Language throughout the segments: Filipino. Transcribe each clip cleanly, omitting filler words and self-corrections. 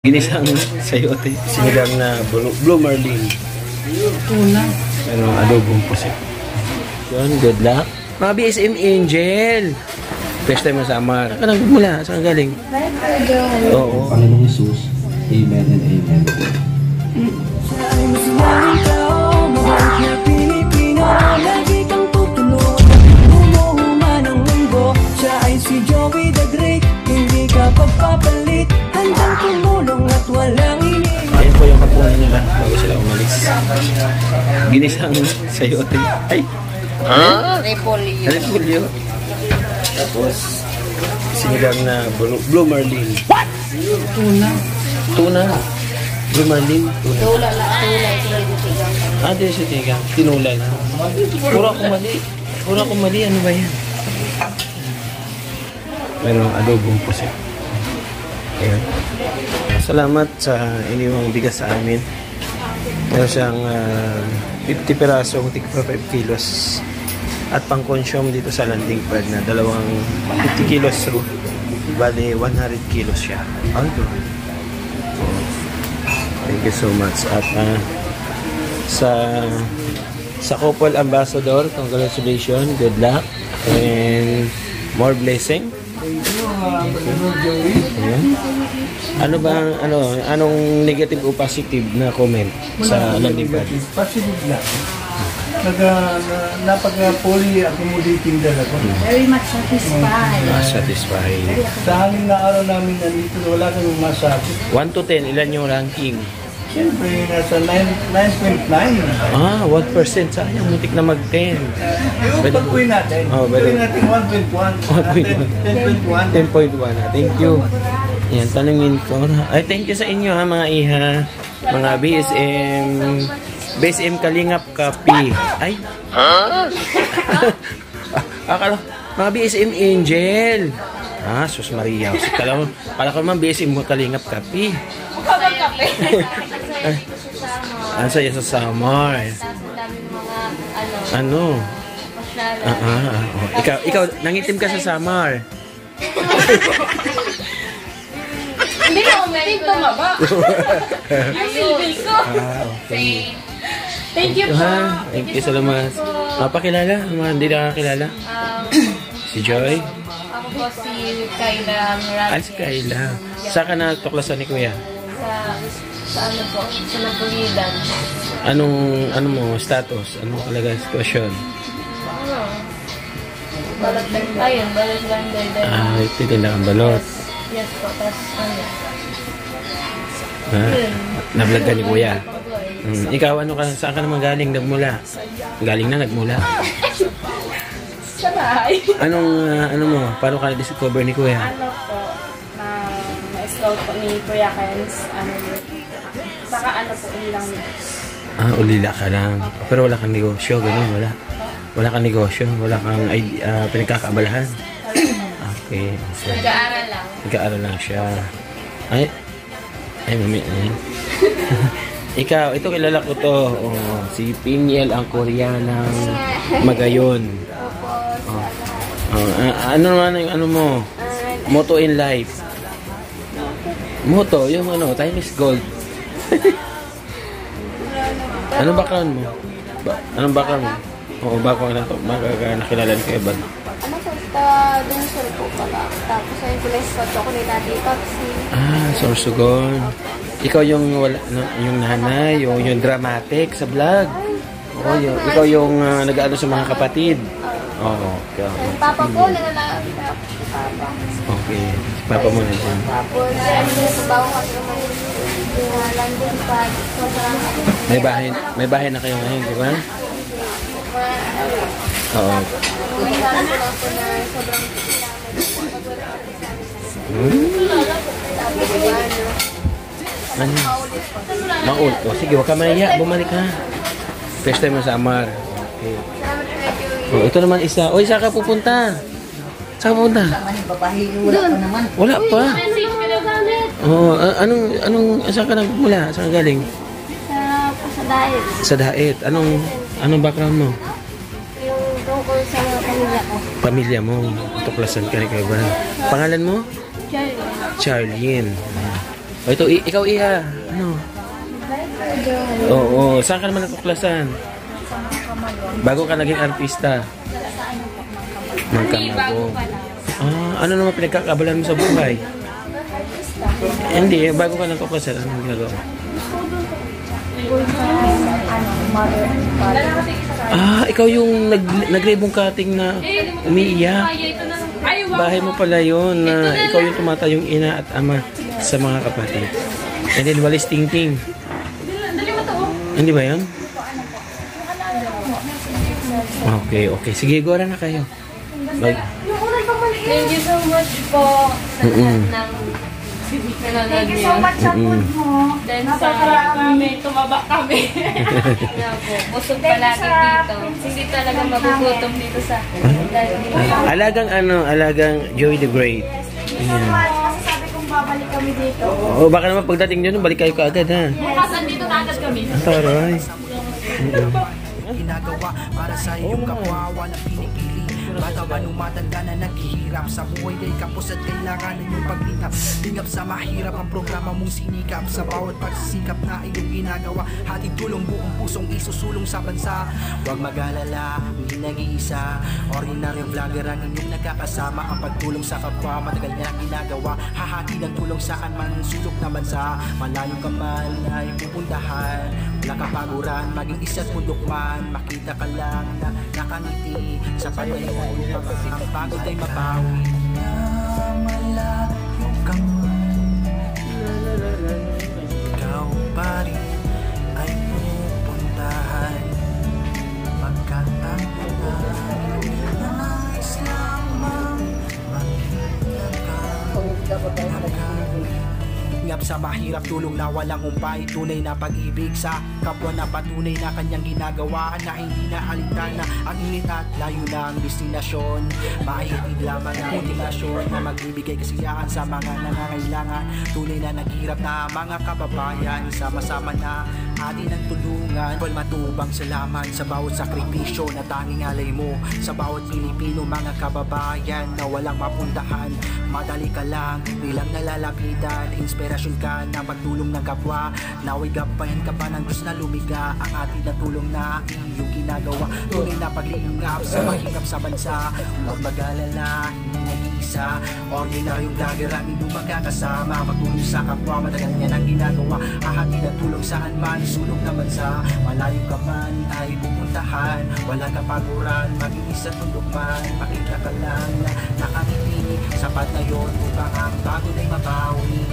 Ginisang sayote, sinigang na blue marlin. Tuna. Ano, adobong pusit. Yun, good luck. Mga BSM Angel. First time mo sa Amar. Saan ka nang mula? Saan ka galing? Oo. Panginoong Jesus. Amen and amen. Siya ay si Joey the Great. Hindi ka pagpapalit. Handang tumulong at walang ini. Ayan po yung kapunan nila bago sila umalis. Ginisang sayote. Ay! Repolyo. Repolyo. Tapos, sinigang na blue marlin. What? Tuna. Tuna. Blue marlin. Tuna. Tula lang. Tula. Tinitigang. Ah, di siya tigang. Tinula na. Pura ko mali. Pura ko mali. Ano ba yan? Merong adobong pusit. Ayan. Salamat sa iniwang bigas sa amin. Meron siyang 50 perasong tigpa 5 kilos. At pang-consume dito sa landing pad na dalawang 50 kilos. So, bali 100 kilos siya. Ano? Thank you so much. At sa couple ambassador, congratulations, good luck, and more blessing. Ayan. Ano ba anong negative o positive na comment sa landing pad? Positive lang. Napaka-fully accommodating talaga. Very much satisfied. Satisfied. Sa amin na araw namin nandito, wala kang masabi. 1 to 10, ilan yung ranking? Siyempre, nasa 9.9. 1%. Sayang, mutik na mag-10. Yung pag-uwi natin, pag-uwi natin 1.1. 10.1. Thank you. Yan, tanungin ko. Ay, thank you sa inyo ha, mga iha. Mga BSM Kalingap Kapi. Ay. Akala, mga BSM Angel. Sus Maria. Kala ko naman BSM Kalingap Kapi. Mukha kape. Ang saya sa summer. Ano? Ikaw, nangitim ka sa summer. Hindi na umitim, tumaba. Yung silbil ko. Okay. Thank you po. Thank you so much. Mapakilala? Mga hindi nakakilala? Si Joy? Ako po si Kayla Miranda. Si Kayla. Saan ka natuklasan ni Kuya? Sa ano po? Sa Napulidan. Ano mo, status? Anong talaga sitwasyon? Balot lang tayo. Balot lang tayo. Ito din lang ang balot. Yes po. Tapos ano? Na-vlog ka ni Kuya. Ikaw, saan ka naman galing? Nagmula? Galing na, nagmula. Sa bahay. Ano mo? Paano ka na-discover ni Kuya? Ano po? Na-scout po ni Kuya Kens. Baka ano po, ulilang nito. Ulila ka lang. Pero wala kang negosyo, gano'n, wala. Wala kang negosyo, wala kang pinagkakaabalahan. Okay. Nag-aaral lang. Nag-aaral lang siya. Ay, mami. Ikaw, ito kilala ko to. Si Piniel ang Koreanang Magayon. Ano naman yung ano mo? Motto in life. Motto, yung time is gold. Anong background mo? Anong background mo? Background na to. Nakilala ko iba. Ano po, dun sa po pala. Tapos ayun pala sa ko ni Daddy Papsi. Sorsogon. Ikaw yung nanay, yung dramatic sa vlog. Ikaw yung nag-aano sa mga kapatid. Okay. Papa po, nananalang Papa. Okay. Papa mo na dyan. Tapos, sa bawang kasi naman yung landing pad. May bahay na kayo ngayon, di ba? Oo. May lang po na sobrang Ano? Maul. Sige, huwag ka mahiya. Bumalik ka. First time mo sa Amar. Okay. Ito naman isa. Saan ka pupunta? Saan ka pupunta? Wala pa. Saan ka nagmula? Saan ka galing? sa diet. Sa daet. Anong background mo? Yung tungkol sa pamilya ko. Pamilya mo. Tuklasan ka rin kayo ba? Pangalan mo? Charlie. Charlene. O ito, ikaw Iha. Ano? Oo, saan ka naman natuklasan? Bago ka naging artista? Magkamago. Ano naman pinagkakabalan mo sa buhay? Hindi, bago ka natuklasan, anong ginagawa? Ikaw yung nag-ribbon cutting na umiiyak. Bahay mo pala yun na ikaw yung tumatayong ina at ama sa mga kapatid. And then walis ting-ting. Hindi ba yun? Okay. Sige, gora na kayo. Thank you so much po sa lahat ng nanonood niyo. Sa food mo. Then sa kami, tumaba kami. Busog palagi dito. Hindi talaga magugutom dito sa Alagang Joey the Great. Masasabi kong babalik kami dito. Oo, baka naman pagdating nyo, balik kayo kaagad ha. bukas dito na agad kami. Ang taray. Ginagawa para sa iyong kapwa, walang pinipili. Bata ba nung matanda na naghihirap sa buhay dahil kapos at kailangan yung paglingap. Lingap sa mahirap ang programa mong sinikap. Sa bawat pagsisikap na iyong ginagawa, hatid tulong buong pusong isusulong sa bansa. Huwag mag-alala, hindi nag-iisa. Ordinaryong vlogger ang inyong nagkakasama. Ang pagtulong sa kapwa, matagal niya ginagawa. Hahatid ang tulong saan man, sulok na bansa. Malayo ka man ay pupuntahan. Wala kapaguran, maging isa't mundok man. Makita ka lang na nakangiti sa panayon. Ang pagod ay mabawi na malayo ka man. Ikaw pa rin ay pupuntahan. Pagkatanggalan na nais lamang makita ka. Ngap sa mahirap, tulong na walang humpay. Tunay na pag-ibig sa kapwa na patunay na kanyang ginagawa na hindi na alintana. Ang init at layo ng destinasyon, maihatid lamang ang motivasyon na magbibigay kasiyahan sa mga nangangailangan. Tunay na naghirap na mga kababayan, sama-sama na atin ang tulungan. Well, matubang salamat sa bawat sakripisyo na tanging alay mo sa bawat Pilipino, mga kababayan na walang mapuntahan. Madali ka lang nilang nalalapitan, inspirasyon ka na pagtulong ng kapwa. Naway gabayan ka pa ng Diyos na lumiga ang atin na tulong na iyong ginagawa. Tunay na paglingap sa mahirap sa bansa. Huwag mag-alala, hindi nag-iisa. Ordinaryong vlogger ang inyong magkakasama. Magtulong sa kapwa, matagal niya ng ginagawa. Hahatid ang tulong saan man, sulok na bansa. Malayo ka man ay pupuntahan. Walang kapaguran, mag-iisa tundok man. Makita ka lang na nakangiti. Sapat na yun upang ang pagod ay mabawi.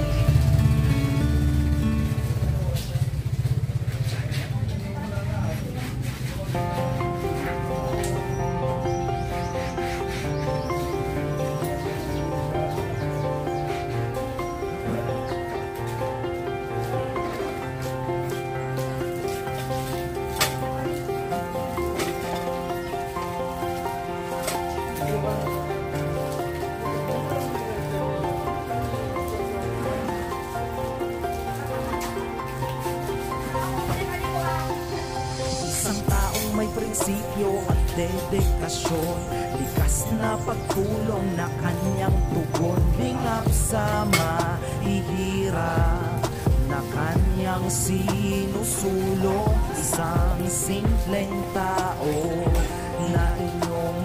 May prinsipyo at dedikasyon, likas na pagtulong na kanyang tugon. Lingap sa mahihirap na kanyang sinusulong. Isang simpleng tao na inyong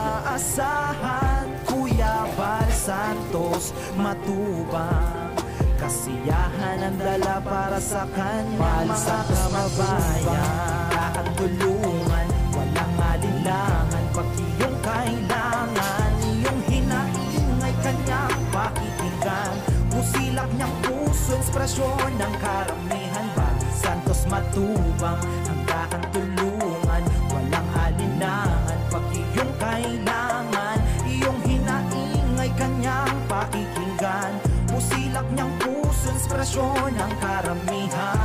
maaasahan. Kuya Val Santos Matubang, kasiyahan ang dala para sa kanya. Mga kababayan, kakatulungan, walang alinlangan. Pag iyong kailangan, iyong hinaing ay kanyang pakikinggan. Musilak niyang puso, inspirasyon ng karamihan. Val Santos Matubang, ang kakatulungan, walang alinlangan. Pag iyong kailangan, iyong hinaing ay kanyang pakikinggan. Musilak niyang puso, inspirasyon ng karamihan.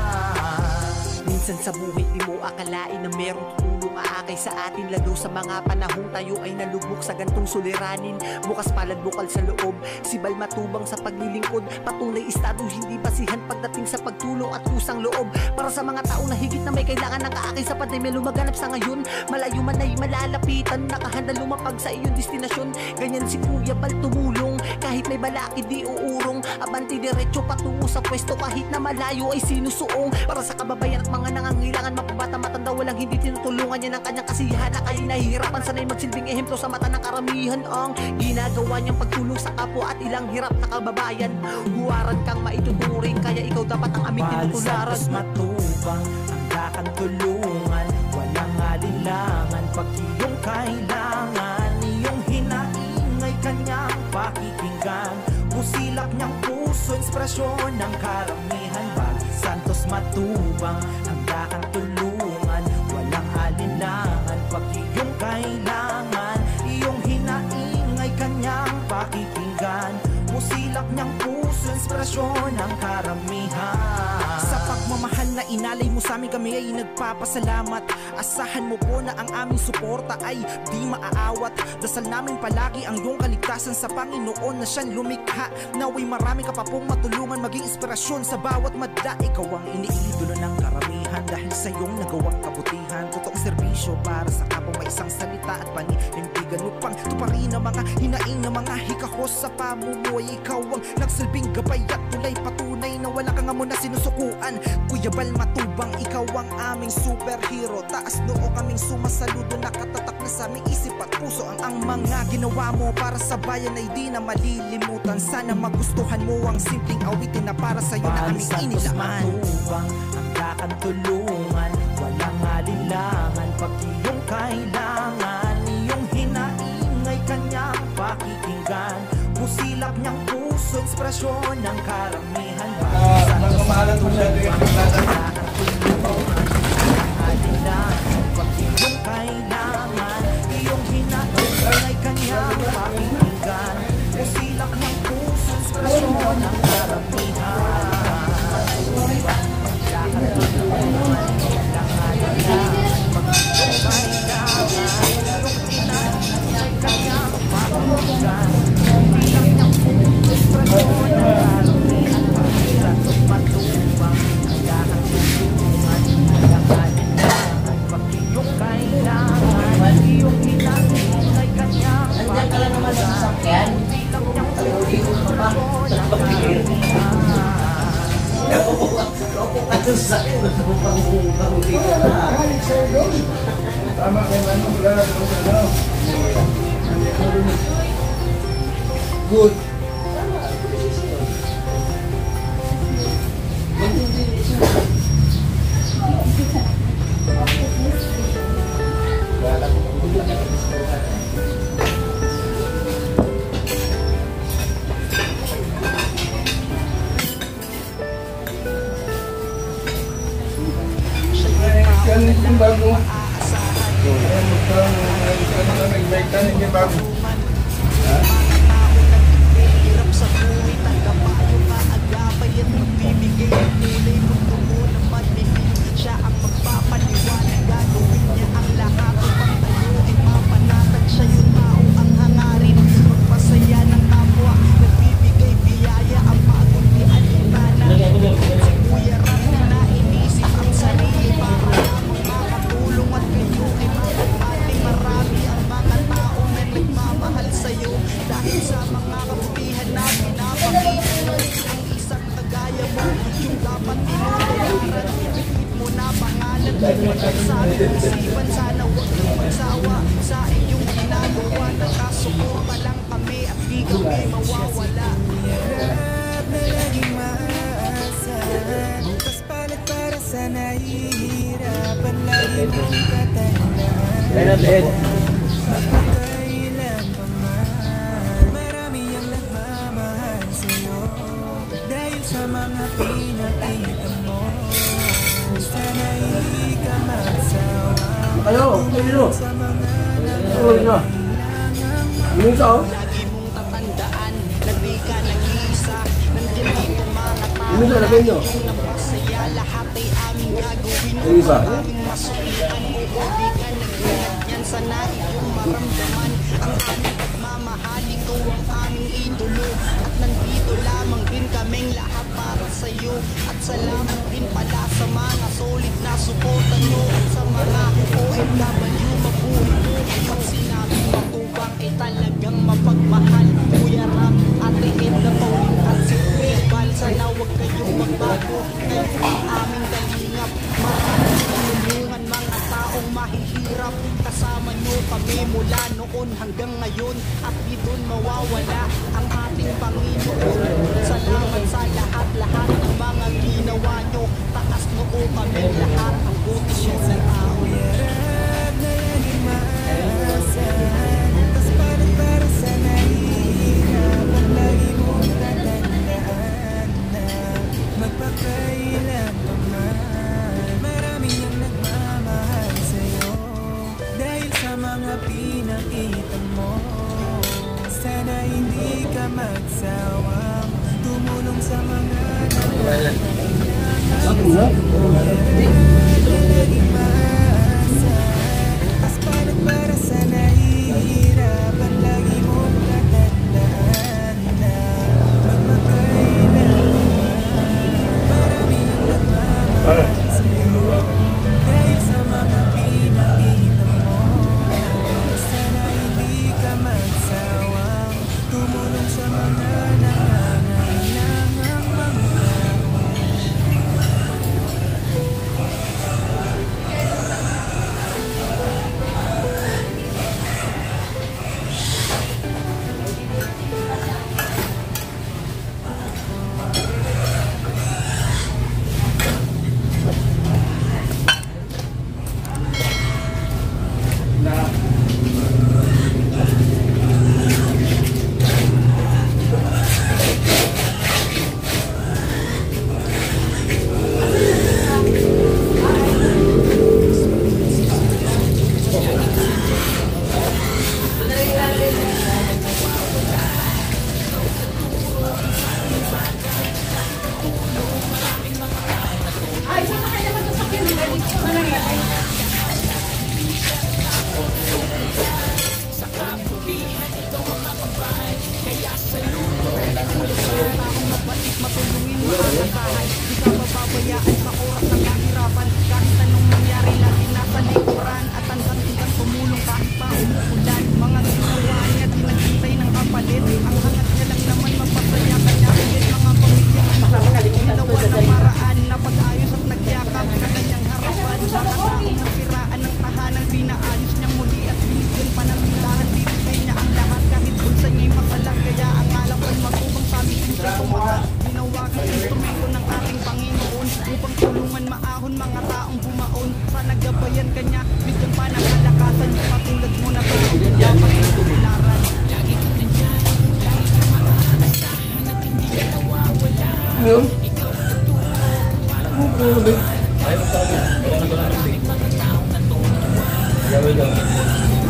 Minsan sa buhay di mo akalain na merong tutulong aakay sa atin. Lalo sa mga panahong tayo ay nalubok sa gantong suliranin. Bukas palad bukal sa loob, si Val Matubang sa paglilingkod. Patunay estado hindi basihan pagdating sa pagtulong at kusang loob. Para sa mga tao na higit na may kailangan ng kaakay sa pandemya lumaganap sa ngayon. Malayo man ay malalapitan, nakahanda lumapag sa iyong destinasyon. Ganyan si Kuya Val tumulong Kahit may balakid di uurong, abanti diretso patungo sa pwesto. Kahit na malayo ay sinusuong, para sa kababayan at mga nangangailangan. Mapabata matanda walang hindi tinutulungan. Yan ang kanyang kasiyahan na kaya nahihirapan. Sana'y magsilbing ehemplo sa mata ng karamihan. Ang ginagawa niyang pagtulong sa kapwa at ilang hirap na kababayan. Huwaran kang maituturing, kaya ikaw dapat ang aming tinutularan. Santos Matubang, handa kang tulungan. Walang alinlangan pag iyong kailangan. Iyong hinaingay kanyang pakikinggan. Pusilak niyang puso, inspirasyon ng karamihan. Bagi Santos Matubang, handa kang tulungan. Walang alinlangan pag iyong kailangan. Iyong hinaingay kanyang pakikinggan. Pusilak niyang puso, inspirasyon ng karamihan. Sa pagmamahal na inalay mo sa amin, kami ay nagpapasalamat. Asahan mo po na ang aming suporta ay di maaawat. Dasal namin palagi ang iyong kaligtasan sa Panginoon na siyang lumikha. Naway marami ka pa pong matulungan, maging inspirasyon sa bawat madla. Ikaw ang iniidolo ng karamihan dahil sa iyong nagawang kabutihan. Totoong serbisyo para sa kapwa, may isang salita at paninindigan upang tuparin ang mga hinaing ng mga hikahos sa pamumuhay. Ikaw ang nagsilbing gabay at tulay, patunay na wala kang amon na sinusukuan. Kuya Bal Matubang, ikaw ang aming superhero. Taas noo kaming sumasaludo, nakatatak na sa aming isip at puso. Ang mga ginawa mo para sa bayan ay di na malilimutan. Sana magustuhan mo ang simpleng awitin na para sa'yo na aming inilaan. Matubang, handa kang tulungan. Walang alinlangan pag iyong kailangan. Iyong hinaingay kanyang pakikinggan. Pusilak niyang puso, inspirasyon ng karamihan. Pagmamahalan mo siya yung pagkakataon. Pag iyong kailangan, iyong hinaingay kanyang pakikinggan. Pusilak niyang puso, inspirasyon ng karamihan. Tama kay Manong Brad. Good. Yung bago. Nag-bike ka yung bago. Hirap sa buhay, tagapayo ka agapay at magbibigay ng kulay. Mundo mo naman nilig, siya ang magpapaliwanag. Gagawin niya ang lahat upang tayo ay mapanatag. Siya yung tao ang hangarin, magpasaya ng kapwa. Nagbibigay biyaya ang pagod ni Alintana. Si Kuya Ram na inisip ang sarili para lamang makatulong at kayo ay mapagpati. Marami ang mga tao na nagmamahal sa'yo dahil sa mga kabutihan na pinapakita mo. Ang isang kagaya mo yung dapat tinutularan. Bigit mo na pangalan mo sa aming isipan. Sana huwag kang magsawa sa iyong ginagawa. Nakasuporta lang kami at di kami mawawala. Hirap na laging maaasahan, bukas palit para sa nahihirapan. Lagi mong katandaan, kailan pa man marami ang nagmamahal sa'yo. Dahil sa mga pinakita mo, sana hindi ka magsawa. Sa mga lagi mong tatandaan na di ka nag-iisa. Nandiyan dito mga tao na iyong napasaya. Lahat ay aming gagawin aming masulitan mo. O di ka naglingat yan, sana iyong maramdaman ang aming pagmamahal. Ikaw ang aming idolo at nandito lamang din kaming lahat para sa'yo. At salamat din pala sa mga solid na suporta mo at sa mga OFW mabuhay mo. Pag sinabing Matubang ay talagang mapagmahal. Kuya Ram pinakita mo. Sana hindi ka magsawang tumulong sa mga laging maasa. As para sa nahihirapan, lagi mong tatandaan na magmakailangan. Marami ang nagmamahal sa'yo dahil sa mga pinakita mo. Sana hindi ka magsawang tumulong sa mga nangangailangang mga tao.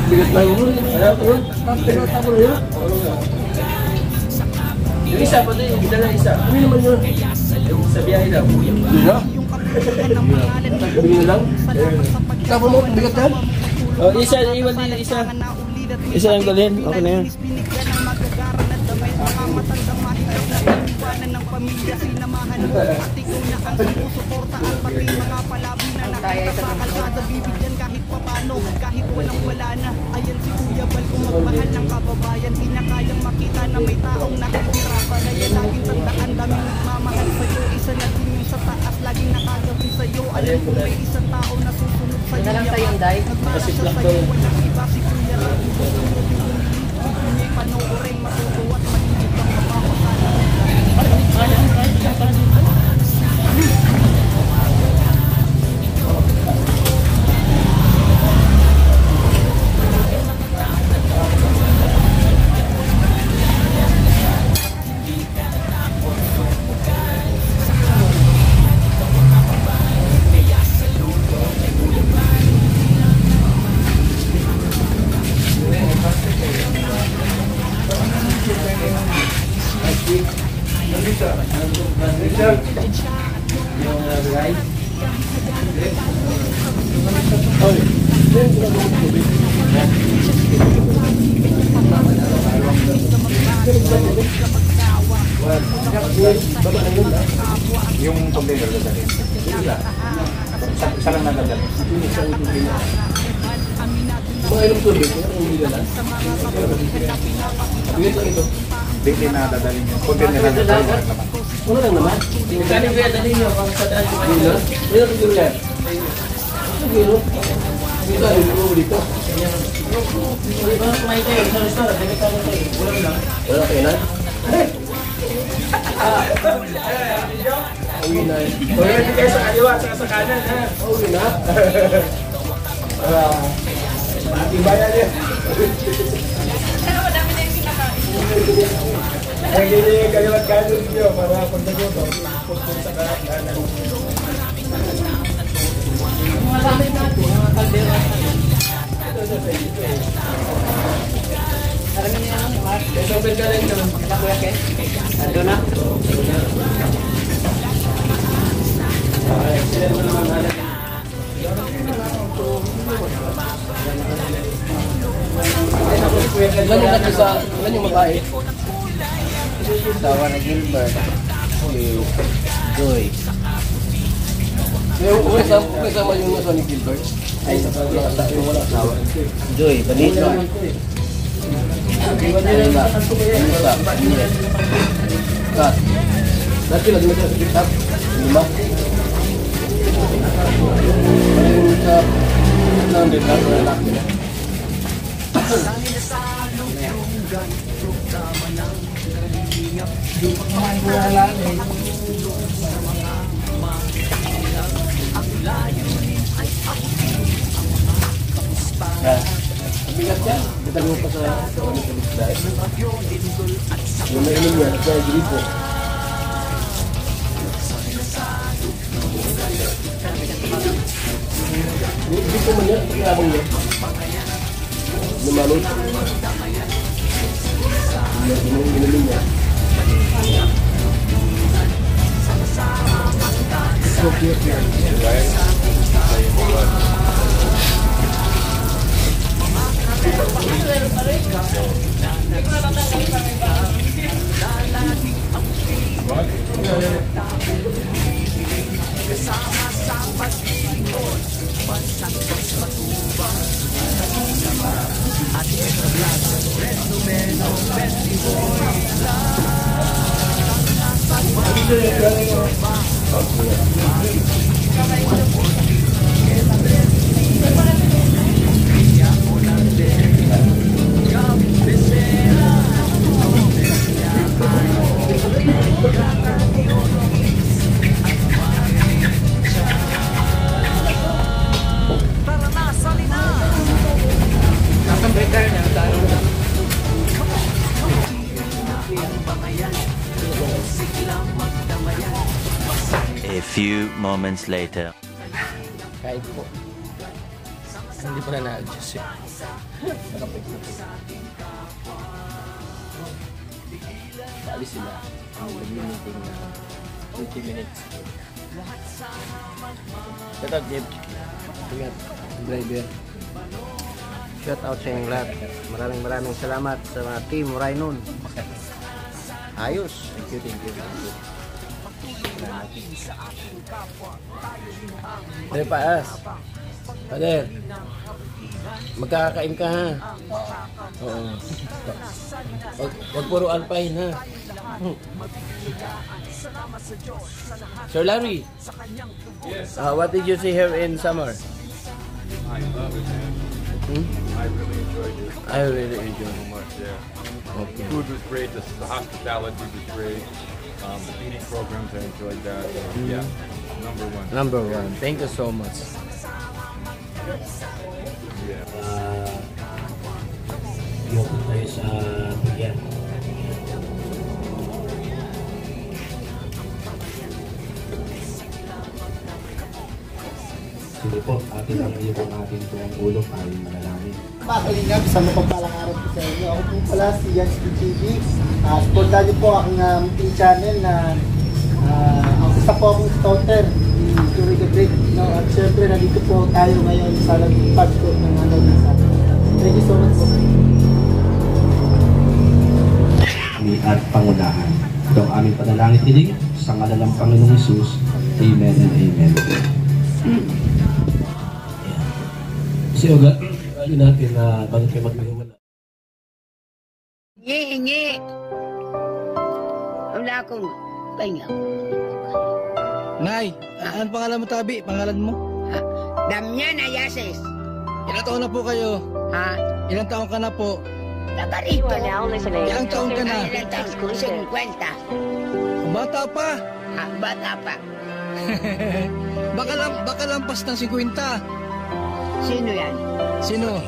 Bigat lang mo. Ayaw ko. Tapos na. Yung isa pa din, yung dala isa. Ano naman yun? Sa biyahe daw. Hindi na? Hindi na lang? Tapos mo, bigat yan? Isa, iwan din isa. Isa lang dalhin. Okay na yun. Ng pamilya, sinamahan mo at ikaw na ang sumusuporta at pati mga palabi na nakita sa kalsada, bibigyan kahit papano, kahit walang wala na. Ayan si Kuya Bal, kung magmahal ng kababayan, di na kayang makita na may taong nakikirapan. Kaya laging tandaan, daming nagmamahal sa'yo, isa na din yung sa taas, laging nakagabi sa'yo. Alam ko may isang tao na susunod sa'yo. Nagmahal siya sa'yo, walang iba si Kuya Bal. May panoorin, matutuwa at maligid ang mapapasala. Yung container na dali. Isa lang nadadali. Mga ilang tubig, kung hindi na lang. Bigat lang ito. Hindi na dadali nyo. Container na dadali nyo. Ano lang naman? Kani ba dali nyo? Pang sa daan nyo. Hindi na? Hindi na siguro yan. Hindi na? Hindi na? Hindi dito. Wala ba kumain kayo? Sa restaurant, hindi ka kayo. Wala na? Wala kayo na? Uwi na eh. Hindi kayo sa kaliwa, sa kanan. Uwi na? Matibayan yan. Kaya hindi yung kaliwat kanan nyo para pagdagoto. Pagdagoto sa kanan. Mga gamit natin, mga kaldera. Ito sa ito eh. Sober ka rin naman. Kuya Ken? Ando na? Excellent mo naman halat. Ilan yung natin sa, ilan yung mabait? Tawa na Gilbert. Joy. May sama yung nasa ni Gilbert? Ay, yung wala tawa. Joy, Benito. Kat. Dati lagi macam sa TikTok. Lima. Ayun sa nang din lang na laki na. Bigat yan. Kita mo pa sa yung nainom niya, kaya gripo. Gripo mo niya, pagkabang niya. Lumalot. Yung ininom niya. So cute here. A few moments later. Kahit po. Hindi pa na na-adjust eh. Paalis sila. Ang nag-meeting na 20 minutes. Shout out, Jeff. Ingat, driver. Shout out sa inyong lahat. Maraming salamat sa mga team Rainon. Ayos. Thank you. Dari Paas. Pader. Magkakain ka ha. Oo. Wag puro alpahin ha. Sir Larry. What did you see here in summer? I love it, man. I really enjoyed it. I really enjoyed it. Much, yeah. Okay. The food was great. The hospitality was great. The feeding programs, I enjoyed that. Yeah, number one. Number one. Thank you so much. Yeah. Yoko tayo sa bigyan. Sige po, atin ang iyong ating tuwang ulo ay manalangin. Mga kalingap, sa mapagpalang araw po sa inyo. Ako po pala si Jans TV. Supportan niyo po aking munting channel na ang isa po akong scouter ni Joey the Great. No? At syempre, nandito po tayo ngayon sa pag-sport ng ano sa atin. Thank you so much po. At pangunahan. Ito ang aming panalangin hiling sa ngalan ng Panginoong Hesus. Amen and amen. Kasi ugat, natin na bakit kayo mag-iwan. Hingi! Wala akong pahinga. Nay, ano pangalan mo, Tabi? Pangalan mo? Damian Ayases. Ilang taon na po kayo? Ha? Ilang taon ka na po? Tagarito. Ilang taon ka na? Ilang taon? 50. Bata pa? Ha? Bata pa. Baka lampas ng 50. Sino yan? Sino?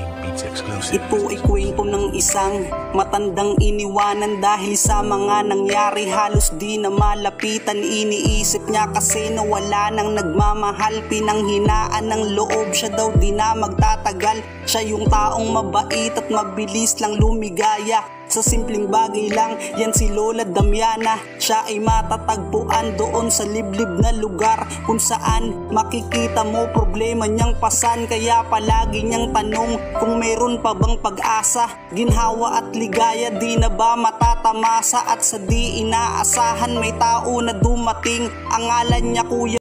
Ito ay kwento ng isang matandang iniwanan dahil sa mga nangyari halos di na malapitan. Iniisip niya kasi na wala nang nagmamahal, pinanghinaan ng loob siya daw di na magtatagal. Siya yung taong mabait at mabilis lang lumigaya. Sa simpleng bagay lang, yan si Lola Damiana. Siya ay matatagpuan doon sa liblib na lugar kung saan makikita mo problema niyang pasan. Kaya palagi niyang tanong kung mayroon pa bang pag-asa. Ginhawa at ligaya, di na ba matatamasa? At sa di inaasahan may tao na dumating, ang ngalan niya Kuya